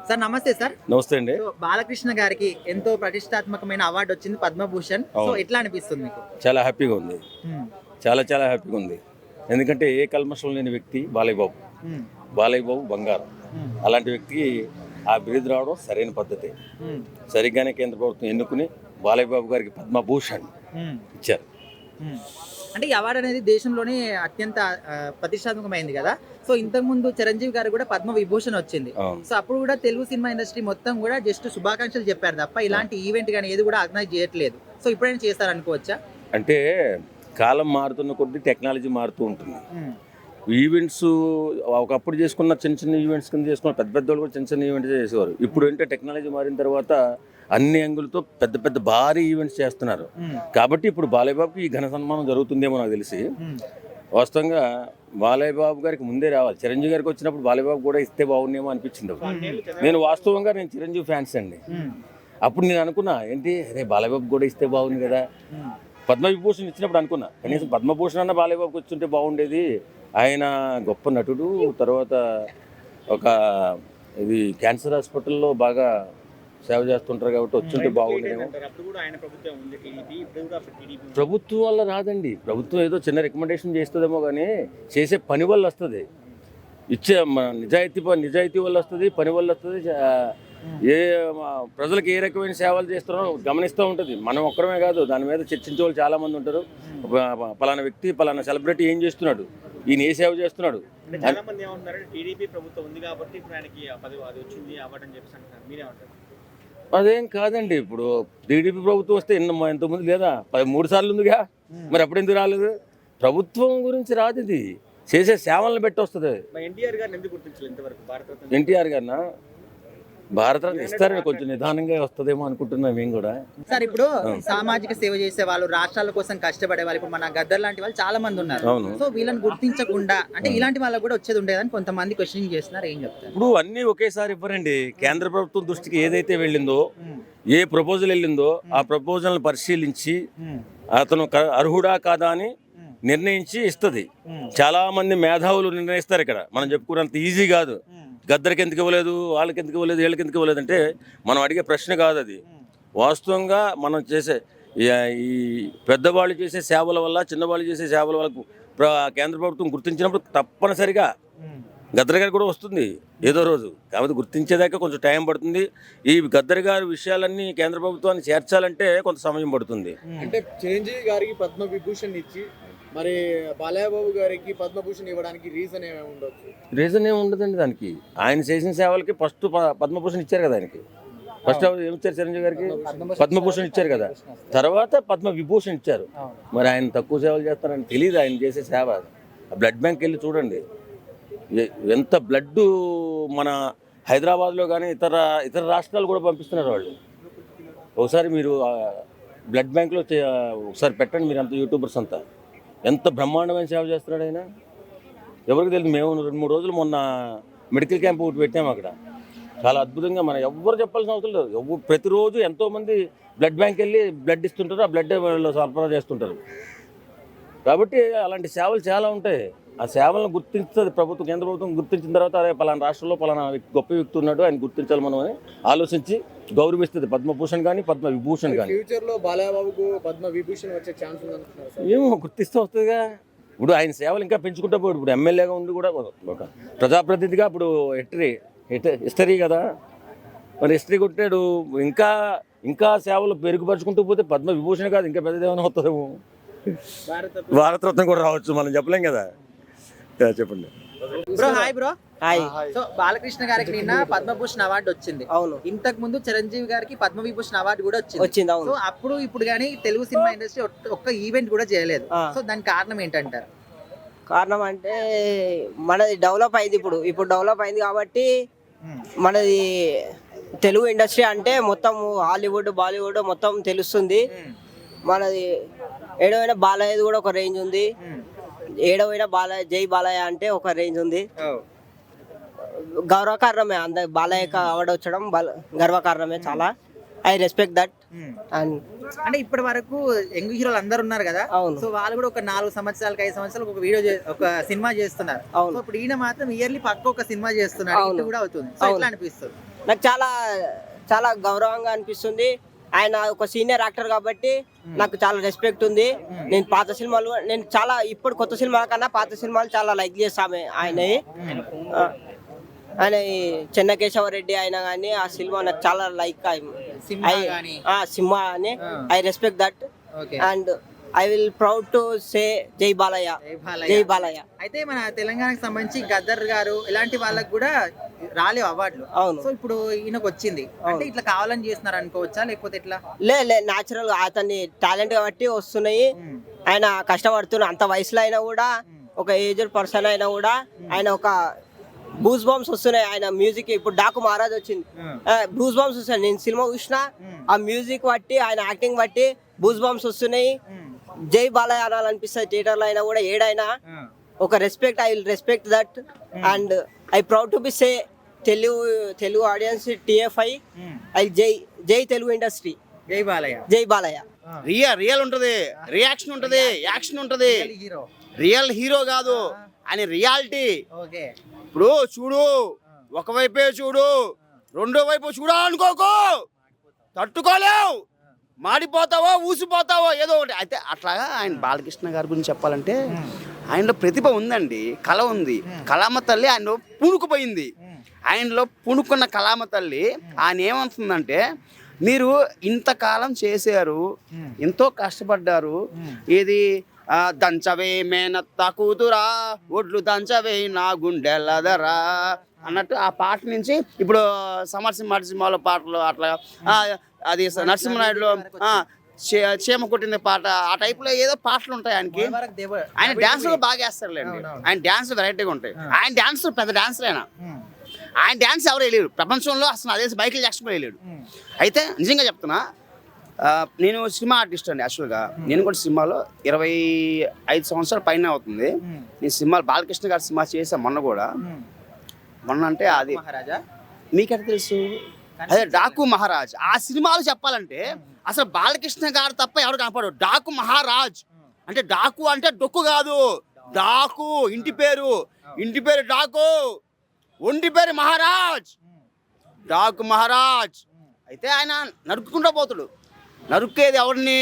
Sir నమస్తే sir. నమస్తే అండి. బాలకృష్ణ గారికి ఎంతో ప్రతిష్టాత్మకమైన అవార్డు వచ్చింది, పద్మభూషణ్. సో ఎట్లా అనిపిస్తుంది మీకు? చాలా హ్యాపీగా ఉంది, చాలా హ్యాపీగా ఉంది. ఎందుకంటే ఏ కల్మషం లేని వ్యక్తి బాలయ్య బాబు బంగారం. అలాంటి వ్యక్తికి ఆ బిరుదు రావడం సరైన పద్ధతి. సరిగ్గానే కేంద్ర ప్రభుత్వం ఎన్నుకుని బాలయ్య బాబు గారికి పద్మభూషణ్ ఇచ్చారు. అంటే ఈ అవార్డు అనేది దేశంలోనే అత్యంత ప్రతిష్టాత్మకమైంది కదా. సో ఇంతకుముందు చిరంజీవి గారు కూడా పద్మ విభూషణ్ వచ్చింది. సో అప్పుడు కూడా తెలుగు సినిమా ఇండస్ట్రీ మొత్తం కూడా జస్ట్ శుభాకాంక్షలు చెప్పారు తప్ప ఇలాంటి ఈవెంట్ కానీ ఏది కూడా ఆర్గనైజ్ చేయట్లేదు. సో ఇప్పుడైనా చేస్తారనుకోవచ్చా? అంటే కాలం మారుతున్న కొద్దీ టెక్నాలజీ మారుతూ ఉంటుంది. ఈవెంట్స్ ఒకప్పుడు చేసుకున్న చిన్న ఈవెంట్స్ కింద చేసుకున్న పెద్ద వాళ్ళు కూడా చిన్న ఈవెంట్స్ చేసేవారు. ఇప్పుడు అంటే టెక్నాలజీ మారిన తర్వాత అన్ని యాంగులతో పెద్ద భారీ ఈవెంట్స్ చేస్తున్నారు. కాబట్టి ఇప్పుడు బాలయ్య బాబుకి ఈ ఘన సన్మానం జరుగుతుందేమో నాకు తెలిసి. వాస్తవంగా బాలయ్య బాబు గారికి ముందే రావాలి. చిరంజీవి గారికి వచ్చినప్పుడు బాలయ్య బాబు కూడా ఇస్తే బాగుండేమో అనిపించింది. నేను చిరంజీవి ఫ్యాన్స్ అండి. అప్పుడు నేను అనుకున్నా, ఏంటి అరే బాలయ్య బాబు కూడా ఇస్తే బాగుంది కదా. పద్మవిభూషణ్ ఇచ్చినప్పుడు అనుకున్నా, కనీసం పద్మభూషణ్ అన్న బాలయ్య బాబుకి వచ్చుంటే బాగుండేది. ఆయన గొప్ప నటుడు. తర్వాత ఒక ఇది క్యాన్సర్ హాస్పిటల్లో బాగా సేవ చేస్తుంటారు కాబట్టి వచ్చుంటే బాగుండేమో. ప్రభుత్వం వల్ల రాదండి. ప్రభుత్వం ఏదో చిన్న రికమెండేషన్ చేస్తుందేమో కానీ చేసే పని వల్ల వస్తుంది. ఇచ్చే నిజాయితీ వల్ల వస్తుంది, పని వల్ల వస్తుంది. ఏ ప్రజలకు ఏ రకమైన సేవలు చేస్తున్నారో గమనిస్తూ ఉంటుంది. మనం ఒక్కరమే కాదు, దాని మీద చర్చించే వాళ్ళు చాలా మంది ఉంటారు. పలానా వ్యక్తి పలానా సెలబ్రిటీ ఏం చేస్తున్నాడు, ఈయన ఏ సేవ చేస్తున్నాడు. చాలా మంది ఏమంటున్నారు, టీడీపీ ప్రభుత్వం ఉంది కాబట్టి ఇప్పుడు ఆయనకి అది వచ్చింది అవార్డు అని చెప్పేసి అంటున్నారు. మీరేమంటారు? అదేం కాదండి. ఇప్పుడు టీడీపీ ప్రభుత్వం వస్తే ఎంతమంది లేదా, 13 సార్లు ఉందిగా, మరి అప్పుడు ఎందుకు రాలేదు? ప్రభుత్వం గురించి రాదు, ఇది చేసే సేవలను బట్టి వస్తుంది. ఎన్టీఆర్ గారిని ఎందుకు గుర్తించలేదు ఇంతవరకు? భారతరత్న ఎన్టీఆర్ గారినా భారతరత్న ఇస్తారని కొంచెం నిదానంగా వస్తుందేమో అనుకుంటున్నాం మేము కూడా. సార్ ఇప్పుడు సామాజిక సేవ చేసే వాళ్ళు, రాష్ట్రాల కోసం కష్టపడే వాళ్ళు, ఇప్పుడు మన గద్దర్ లాంటి వాళ్ళు చాలా మంది ఉన్నారు. సో వీళ్ళని గుర్తించకుండా అంటే ఇలాంటి వాళ్ళకు కూడా వచ్చేది ఉండేదని కొంతమంది క్వశ్చన్ చేస్తున్నారు. ఏం చెప్తారు? ఇప్పుడు అన్ని ఒకేసారి ఇవ్వరండి. కేంద్ర ప్రభుత్వం దృష్టికి ఏదైతే వెళ్ళిందో, ఏ ప్రపోజల్ వెళ్ళిందో ఆ ప్రపోజల్ని పరిశీలించి అతను అర్హుడా కాదా అని నిర్ణయించి ఇస్తుంది. చాలా మంది మేధావులు నిర్ణయిస్తారు. ఇక్కడ మనం చెప్పుకున్నంత ఈజీ కాదు. గద్దరికి ఎందుకు ఇవ్వలేదు, వాళ్ళకి ఎందుకు ఇవ్వలేదు, వీళ్ళకి ఎందుకు ఇవ్వలేదు అంటే మనం అడిగే ప్రశ్న కాదు అది. వాస్తవంగా మనం చేసే ఈ పెద్దవాళ్ళు చేసే సేవల వల్ల, చిన్నవాళ్ళు చేసే సేవల వల్ల కేంద్ర ప్రభుత్వం గుర్తించినప్పుడు తప్పనిసరిగా గద్దర్ గారు కూడా వస్తుంది ఏదో రోజు. కాబట్టి గుర్తించేదాకా కొంచెం టైం పడుతుంది. ఈ గద్దర్ గారి విషయాలన్నీ కేంద్ర ప్రభుత్వాన్ని చేర్చాలంటే కొంత సమయం పడుతుంది. అంటే చిరంజీవి గారికి పద్మవిభూషణ్ ఇచ్చి మరి బాలయ్య బాబు గారికి పద్మభూషణ్ ఇవ్వడానికి రీజన్ ఏమి ఉండొచ్చు? రీజన్ ఏమి ఉండదండి దానికి. ఆయన చేసిన సేవలకి ఫస్ట్ పద్మభూషణ్ ఇచ్చారు కదా. ఆయనకి ఫస్ట్ ఏమి ఇచ్చారు? చిరంజీవి గారికి పద్మభూషణ్ ఇచ్చారు కదా, తర్వాత పద్మవిభూషణ్ ఇచ్చారు. మరి ఆయన తక్కువ సేవలు చేస్తారని తెలియదు. ఆయన చేసే సేవ బ్లడ్ బ్యాంక్ వెళ్ళి చూడండి, ఎంత బ్లడ్ మన హైదరాబాద్లో కానీ ఇతర రాష్ట్రాలు కూడా పంపిస్తున్నారు వాళ్ళు. ఒకసారి మీరు బ్లడ్ బ్యాంక్లో ఒకసారి పెట్టండి, మీరు అంత యూట్యూబర్స్ అంతా ఎంత బ్రహ్మాండమైన సేవ చేస్తున్నాడు ఆయన. ఎవరికి తెలియదు. మేము 2-3 రోజులు మొన్న మెడికల్ క్యాంప్ ఒకటి పెట్టాము అక్కడ. చాలా అద్భుతంగా, మనం ఎవ్వరు చెప్పాల్సిన అవసరం లేదు. ప్రతిరోజు ఎంతోమంది బ్లడ్ బ్యాంక్ వెళ్ళి బ్లడ్ ఇస్తుంటారు, ఆ బ్లడ్ సరఫరా చేస్తుంటారు. కాబట్టి అలాంటి సేవలు చాలా ఉంటాయి. ఆ సేవలను గుర్తిస్తుంది ప్రభుత్వం, కేంద్ర ప్రభుత్వం గుర్తించిన తర్వాత అదే పలానా రాష్ట్రంలో పలానా గొప్ప వ్యక్తి ఉన్నాడు, ఆయన గుర్తించాలి మనం అని ఆలోచించి గౌరవిస్తుంది. పద్మభూషణ్ కానీ పద్మవిభూషణ్ కానీ. ఫ్యూచర్లో బాలయ్య బాబుకు పద్మవిభూషణ్ వచ్చే ఛాన్స్ ఉందనుకుంటున్నారు? ఏమో గుర్తిస్తూ వస్తుందిగా. ఇప్పుడు ఆయన సేవలు ఇంకా పెంచుకుంటూ పోయాడు. ఇప్పుడు ఎమ్మెల్యేగా ఉండి కూడా ఒక ప్రజాప్రతినిధిగా ఇప్పుడు హిస్టరీ కదా, మరి హిస్టరీ కొట్టాడు. ఇంకా సేవలు పెరుగుపరుచుకుంటూ పోతే పద్మవిభూషణ్ కాదు ఇంకా పెద్దదేమైనా వస్తుందేమో. భారతరత్న కూడా రావచ్చు, మనం చెప్పలేం కదా. చెప్పండి bro. Hi bro. Hi. So Balakrishna గారికి నిన్న పద్మభూషణ్ అవార్డు వచ్చింది. అవును. ఇంతకు ముందు చిరంజీవి గారికి పద్మవిభూషణ్ అవార్డు కూడా వచ్చింది. అవును. సో అప్పుడు ఇప్పుడు కానీ తెలుగు సినిమా ఇండస్ట్రీ ఒక్క ఈవెంట్ కూడా చేయలేదు. సో దానికి కారణం ఏంటంటారు? కారణం అంటే మనది డెవలప్ అయింది. ఇప్పుడు డెవలప్ అయింది కాబట్టి మనది తెలుగు ఇండస్ట్రీ అంటే మొత్తం హాలీవుడ్, బాలీవుడ్ మొత్తం తెలుస్తుంది. మనది ఏడవైనా బాలయ్యది కూడా ఒక రేంజ్ ఉంది. ఏడవైనా బాలయ్య, జై బాలయ్య అంటే ఒక రేంజ్ ఉంది. గౌరవకారణమే అందరు బాలయ్యకి అవార్డు వచ్చడం గర్వకారణమే. చాలా ఐ రెస్పెక్ట్ దట్. అంటే ఇప్పటి వరకు యంగ్ హీరోలు అందరు ఉన్నారు కదా. అవును. సో వాళ్ళు కూడా ఒక 4 సంవత్సరాలకు 5 సంవత్సరాలకు ఒక సినిమా చేస్తున్నారు. సో ఇప్పుడు ఈయన మాత్రం ఇయర్లీ పక్క ఒక సినిమా చేస్తున్నారు. ఇది కూడా అవుతుంది. సో ఎట్లా అనిపిస్తుంది? నాకు చాలా చాలా గౌరవంగా అనిపిస్తుంది. ఆయన ఒక సీనియర్ యాక్టర్ కాబట్టి నాకు చాలా రెస్పెక్ట్ ఉంది. నేను పాత సినిమాలు ఇప్పుడు కొత్త సినిమాల కన్నా పాత సినిమాలు చాలా లైక్ చేస్తాము ఆయనవి. ఆయన చెన్నకేశవరెడ్డి అయినా కానీ ఆ సినిమా నాకు చాలా లైక్ సినిమా అని I respect that and I will proud to say జై బాలయ్య, జై బాలయ్య. అయితే మన తెలంగాణకు సంబంధించి గద్దర్ గారు ఇలాంటి వాళ్ళకి కూడా రాలేవు అవార్డులు. అవును. సో ఇప్పుడు ఈయనకు వచ్చింది అంటే ఇట్లా కావాలని చేస్తున్నారు అనుకోవచ్చా, లేకపోతే ఇట్లా? లే న్యాచురల్ అతన్ని టాలెంట్ కాబట్టి వస్తున్నాయి. ఆయన కష్టపడుతున్న అంత వయసులో అయినా కూడా, ఒక ఏజ్డ్ పర్సన్ అయినా కూడా ఆయన ఒక బూస్ బాంబ్స్ వస్తున్నాయి. ఆయన మ్యూజిక్ ఇప్పుడు డాకు మహారాజ్ వచ్చింది, బూస్ బాంబ్స్ వస్తున్నాయి. నేను సినిమా చూసిన ఆ మ్యూజిక్ బట్టి ఆయన యాక్టింగ్ బట్టి బూస్ బాంబ్స్ వస్తున్నాయి. జై బాలయ్య అనాలనిపిస్తుంది థియేటర్లో అయినా కూడా, ఏడైనా ఒక respect. I will respect that and I proud to be say Telugu audience TFI I జై తెలుగు ఇండస్ట్రీ, జై బాలయ్య, జై బాలయ్య. రియల్ ఉంటది, రియాక్షన్ ఉంటది, యాక్షన్ ఉంటది. హీరో. రియల్ హీరో కాదు అని రియాలిటీ. ఓకే. ఇప్పుడు చూడు, ఒకవైపే చూడు, రెండో వైపు చూడాలనుకోకు, తట్టుకోలేవు, మాడిపోతావో ఊసిపోతావో ఏదో ఒకటి. అయితే అట్లాగా ఆయన బాలకృష్ణ గారి గురించి చెప్పాలంటే ఆయనలో ప్రతిభ ఉందండి, కళ ఉంది. కళామ తల్లి ఆయనలో పూనుకుపోయింది. ఆయనలో పూనుకున్న కళామ తల్లి ఆయన ఏమంటుందంటే, మీరు ఇంతకాలం చేశారు, ఎంతో కష్టపడ్డారు, ఏది దంచవే మేనత్త కూతురా, ఒడ్లు దంచవే నా గుండెలదరా అన్నట్టు ఆ పాట నుంచి ఇప్పుడు సమరసింహాలో పాటలు అట్లా, అది నరసింహనాయుడులో చీమ కొట్టింది పాట, ఆ టైప్లో ఏదో పాటలు ఉంటాయి ఆయనకి. ఆయన డాన్సులు బాగా వేస్తారులేండి, ఆయన డాన్స్ వెరైటీగా ఉంటాయి. ఆయన డాన్స్ పెద్ద డాన్సర్ ఆయన డాన్స్ ఎవరు వేయలేరు ప్రపంచంలో, అసలు అదే మైకేల్ జాక్సన్ వేయలేడు. అయితే నిజంగా చెప్తున్నా, నేను సినిమా ఆర్టిస్ట్ అండి యాక్చువల్గా. నేను కూడా సినిమాలో 25 సంవత్సరాల పైన అవుతుంది. నేను సినిమాలు బాలకృష్ణ గారి సినిమా చేసాను మొన్న కూడా. మొన్న అంటే అది మీకెట్లా తెలుసు? అదే డాకు మహారాజ్. ఆ సినిమాలు చెప్పాలంటే అసలు బాలకృష్ణ గారు తప్ప ఎవరు కనపడరు. డాకు మహారాజ్ అంటే, డాకు అంటే డొక్కు కాదు, డాకు ఇంటి పేరు డాకు, ఒంటి పేరు మహారాజ్, డాకు మహారాజ్. అయితే ఆయన నరుక్కుంటూ పోతాడు. నరుక్కేది ఎవరిని?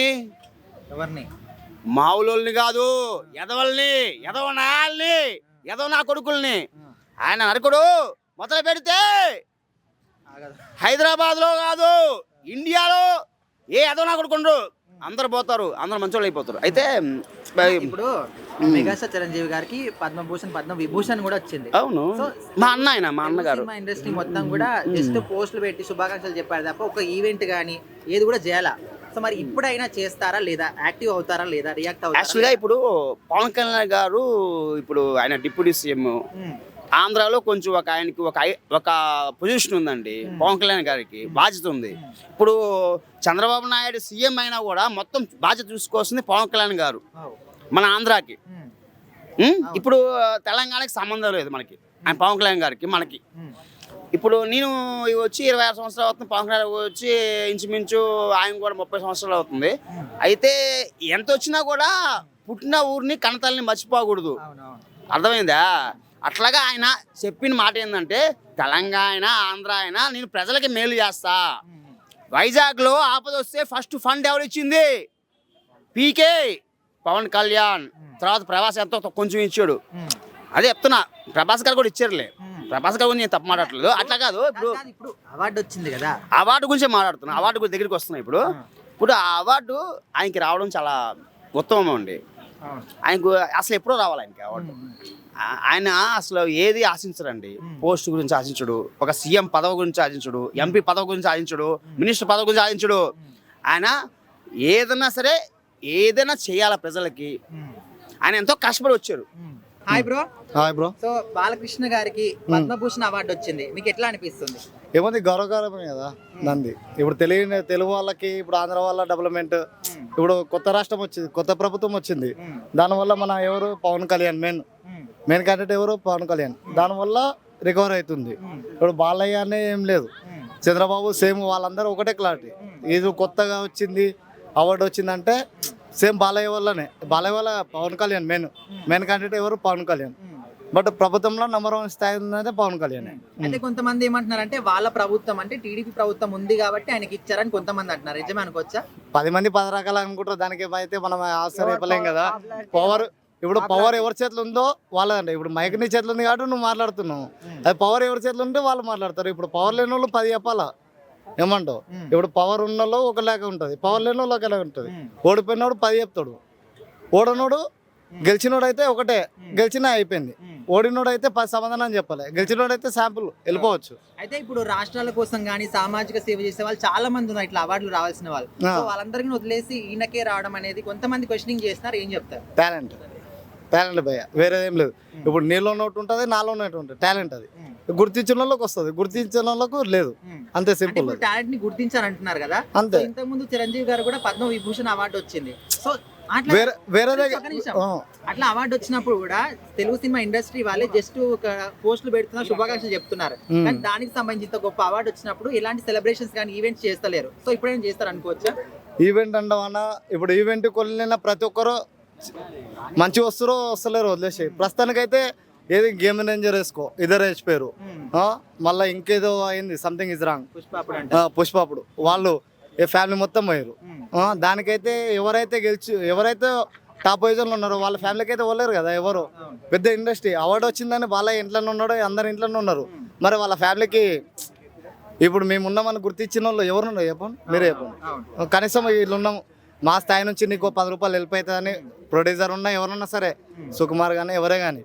మావులోల్ని కాదు, ఎదవల్ని, ఎదవ నాయాల్ని, ఎదవ నా కొడుకుల్ని. ఆయన నరకుడు మొదలు పెడితే హైదరాబాద్లో కాదు, ఇండియాలో ఏ ఎదవ నా కొడుకుండ్రు అందరు పోతారు, అందరు మంచోళ్ళు అయిపోతారు. అయితే ఇప్పుడు మెగాస్టార్ చిరంజీవి గారికి పద్మభూషణ్, పద్మవిభూషణ్ కూడా వచ్చింది. అవును, మా అన్నగారు. సినిమా ఇండస్ట్రీ మొత్తం కూడా జస్ట్ పోస్టులు పెట్టి శుభాకాంక్షలు చెప్పారు తప్ప ఒక ఈవెంట్ గానీ ఏది కూడా చేయాలా. సో మరి ఇప్పుడైనా చేస్తారా లేదా, యాక్టివ్ అవుతారా లేదా, రియాక్ట్ అవుతారా? యాక్చువల్గా ఇప్పుడు పవన్ కళ్యాణ్ గారు, ఇప్పుడు ఆయన డిప్యూటీ సీఎం ఆంధ్రాలో, కొంచెం ఆయనకి ఒక పొజిషన్ ఉందండి. పవన్ కళ్యాణ్ గారికి బాధ్యత ఉంది. ఇప్పుడు చంద్రబాబు నాయుడు సీఎం అయినా కూడా మొత్తం బాధ్యత చూసుకోవాల్సింది పవన్ కళ్యాణ్ గారు మన ఆంధ్రాకి. ఇప్పుడు తెలంగాణకి సంబంధం లేదు మనకి, ఆయన పవన్ కళ్యాణ్ గారికి మనకి. ఇప్పుడు నేను వచ్చి 26 సంవత్సరాలు అవుతుంది, పవన్ కళ్యాణ్ వచ్చి ఇంచుమించు ఆయన కూడా 30 సంవత్సరాలు అవుతుంది. అయితే ఎంత వచ్చినా కూడా పుట్టిన ఊరిని కన్నతల్లిని మర్చిపోకూడదు, అర్థమైందా? అట్లాగా ఆయన చెప్పిన మాట ఏంటంటే, తెలంగాణ ఆంధ్ర అయినా నేను ప్రజలకి మేలు చేస్తా. వైజాగ్లో ఆపద వస్తే ఫస్ట్ ఫండ్ ఎవరు ఇచ్చింది? పీకే పవన్ కళ్యాణ్. తర్వాత ప్రభాస్ ఎంతో కొంచెం ఇచ్చాడు. అదే చెప్తున్నా, ప్రభాస్ గారు కూడా ఇచ్చారులే. ప్రభాస్ గారు నేను తప్పు మాట్లాడలేదు, అట్లా కాదు. ఇప్పుడు అవార్డు వచ్చింది కదా, అవార్డు గురించి మాట్లాడుతున్నా. అవార్డు గురించి దగ్గరికి వస్తున్నాయి. ఇప్పుడు ఆ అవార్డు ఆయనకి రావడం చాలా ఉత్తమం అండి. ఆయనకు అసలు ఎప్పుడో రావాలి ఆయనకి అవార్డు. ఆయన అసలు ఏది ఆశించడండి. పోస్ట్ గురించి ఆశించడు, ఒక సీఎం పదవి గురించి ఆశించడు, ఎంపీ పదవి గురించి ఆశించడు, మినిస్టర్ పదవి గురించి ఆశించడు. ఆయన ఏదైనా సరే ఏదైనా చేయాలి ప్రజలకి. ఆయన ఎంతో కష్టపడి వచ్చారు. Hi bro. Hi bro. So Balakrishna గారికి పద్మభూషణ్ అవార్డు వచ్చింది, మీకు ఎట్లా అనిపిస్తుంది? ఏముంది, గౌరవకరమే కదా నంది. ఇప్పుడు తెలుగు వాళ్ళకి, ఇప్పుడు ఆంధ్ర వాళ్ళ డెవలప్మెంట్, ఇప్పుడు కొత్త రాష్ట్రం వచ్చింది, కొత్త ప్రభుత్వం వచ్చింది. దానివల్ల మన ఎవరు పవన్ కళ్యాణ్ మెయిన్ క్యాండిడేట్ ఎవరు? పవన్ కళ్యాణ్. దానివల్ల రికవర్ అవుతుంది. ఇప్పుడు బాలయ్య అనే ఏం లేదు, చంద్రబాబు సేమ్, వాళ్ళందరూ ఒకటే క్లారిటీ. ఇది కొత్తగా వచ్చింది అవార్డు వచ్చిందంటే సేమ్ బాలయ్య వల్లనే. బాలయ్య వల్ల పవన్ కళ్యాణ్ మెయిన్ క్యాండిడేట్ ఎవరు? పవన్ కళ్యాణ్. బట్ ప్రభుత్వంలో నెంబర్ 1 స్థాయి ఉన్నదే పవన్ కళ్యాణ్. అయితే కొంతమంది ఏమంటున్నారంటే వాళ్ళ ప్రభుత్వం అంటే టీడీపీ ప్రభుత్వం ఉంది కాబట్టి ఆయనకి ఇచ్చారని కొంతమంది అంటున్నారు. నిజమే అనుకోవచ్చా? 10 మంది 10 రకాలు అనుకుంటారు. దానికి అయితే మనం ఆశ్చర్య చెప్పలేం కదా. పవర్ ఇప్పుడు పవర్ ఎవరి చేతిలో ఉందో వాళ్ళదంటే, ఇప్పుడు మైక్ నీ చేతిలో ఉంది కాబట్టి నువ్వు మాట్లాడుతున్నావు. అది పవర్ ఎవరి చేతిలో ఉంటే వాళ్ళు మాట్లాడతారు. ఇప్పుడు పవర్ లేని వాళ్ళు 10 చెప్పాలా, ఏమంటావు? ఇప్పుడు పవర్ ఉన్న వాళ్ళు ఒకలాగా ఉంటుంది, పవర్ లేని వాళ్ళు ఒకలాగా ఉంటుంది. ఓడిపోయినోడు 10 చెప్తాడు, ఓడనోడు గెలిచినోడు అయితే ఒకటే, గెలిచినా అయిపోయింది. ఓడినోడు అయితే 10 సమాధానం చెప్పాలి, గెలిచినోడు అయితే శాంపుల్ వెళ్ళిపోవచ్చు. అయితే ఇప్పుడు రాష్ట్రాల కోసం కానీ సామాజిక సేవ చేసే వాళ్ళు చాలా మంది ఉన్నారు ఇట్లా అవార్డులు రావాల్సిన వాళ్ళు. సో వాళ్ళందరికీ వదిలేసి ఈయనకే రావడం అనేది కొంతమంది క్వశ్చనింగ్ చేస్తున్నారు. ఏం చెప్తారు? టాలెంట్ భయ్య, వేరే ఏం లేదు. ఇప్పుడు నీలో ఉన్నట్టు ఉంటుంది, నాలో ఉన్నట్టు ఉంటుంది. టాలెంట్ అది గుర్తించిన వాళ్ళకి వస్తుంది, గుర్తించిన వాళ్ళకు లేదు. అంతే సింపుల్. టాలెంట్ ని గుర్తించారంటున్నారు కదా. అంతే. ఇంతకు ముందు చిరంజీవి గారు కూడా పద్మ విభూషణ్ అవార్డు వచ్చింది. సో వేరే అట్లా అవార్డు వచ్చినప్పుడు కూడా తెలుగు సినిమా ఇండస్ట్రీ వాళ్ళే జస్ట్ ఒక పోస్టులు పెడుతున్నారు, శుభాకాంక్షలు చెప్తున్నారు. కానీ దానికి సంబంధించి గొప్ప అవార్డు వచ్చినప్పుడు ఎలాంటి సెలబ్రేషన్స్ కానీ ఈవెంట్స్ చేస్తలేరు. సో ఇప్పుడు ఏం చేస్తారు అనుకోవచ్చా? ఈవెంట్ అంటామన్నా, ఇప్పుడు ఈవెంట్ కొలిన ప్రతి ఒక్కరు మంచి వస్తలేరు, వదిలేసి. ప్రస్తుతానికైతే ఏది గేమ్ రేంజర్ వేసుకో, ఇద్దరు వేసిపోయారు. మళ్ళీ ఇంకేదో అయింది, సంథింగ్ ఇస్ రాంగ్, పుష్ప అప్పుడు వాళ్ళు ఫ్యామిలీ మొత్తం పోయారు. దానికైతే ఎవరైతే టాప్ పొజిషన్లో ఉన్నారో వాళ్ళ ఫ్యామిలీకి అయితే పోలేరు కదా ఎవరు. పెద్ద ఇండస్ట్రీ అవార్డు వచ్చిందని వాళ్ళ ఇంట్లోనే ఉన్నాడు, అందరు ఇంట్లోనే ఉన్నారు. మరి వాళ్ళ ఫ్యామిలీకి ఇప్పుడు మేము ఉన్నామని గుర్తించిన వాళ్ళు ఎవరున్నారు చెప్పండి, మీరే చెప్పండి. కనీసం వీళ్ళు ఉన్నాం, మా స్థాయి నుంచి నీకు 10 రూపాయలు హెల్ప్ అవుతుందని ప్రొడ్యూసర్ ఉన్నా ఎవరున్నా సరే, సుకుమార్ కానీ ఎవరే కానీ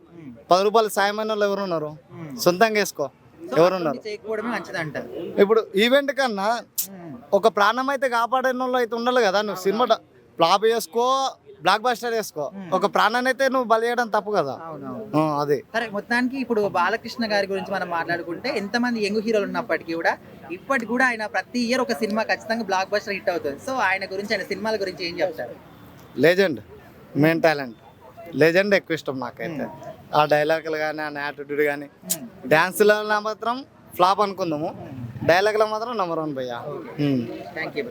10 రూపాయలు సాయమైన వాళ్ళు ఎవరున్నారు? సొంతంగా వేసుకో, ఎవరున్నారు? ఇప్పుడు ఈవెంట్ కన్నా ఒక ప్రాణం అయితే కాపాడే వాళ్ళు అయితే ఉండాలి కదా. నువ్వు సినిమా ఫ్లాప్ చేసుకో, బ్లాక్ బస్టర్ చేసుకో, ఒక ప్రాణాన్ని అయితే నువ్వు బలి చేయడం తప్పు కదా. అదే సరే. మొత్తానికి ఇప్పుడు బాలకృష్ణ గారి గురించి మనం మాట్లాడుకుంటే ఎంతమంది యంగ్ హీరోలు ఉన్నప్పటికీ కూడా ఇప్పటికి కూడా ఆయన ప్రతి ఇయర్ ఒక సినిమా ఖచ్చితంగా బ్లాక్ బస్టర్ హిట్ అవుతుంది. సో ఆయన గురించి, ఆయన సినిమాల గురించి ఏం చెప్తారు? లెజెండ్, మెయిన్ టాలెంట్, లెజెండ్ ఎక్కువ ఇష్టం నాకైతే. ఆ డైలాగులు కానీ, ఆ యాటిట్యూడ్ కానీ. డ్యాన్స్లో మాత్రం ఫ్లాప్ అనుకుందాము, డైలాగ్లో మాత్రం నెంబర్ 1 భయ్యా. Thank you.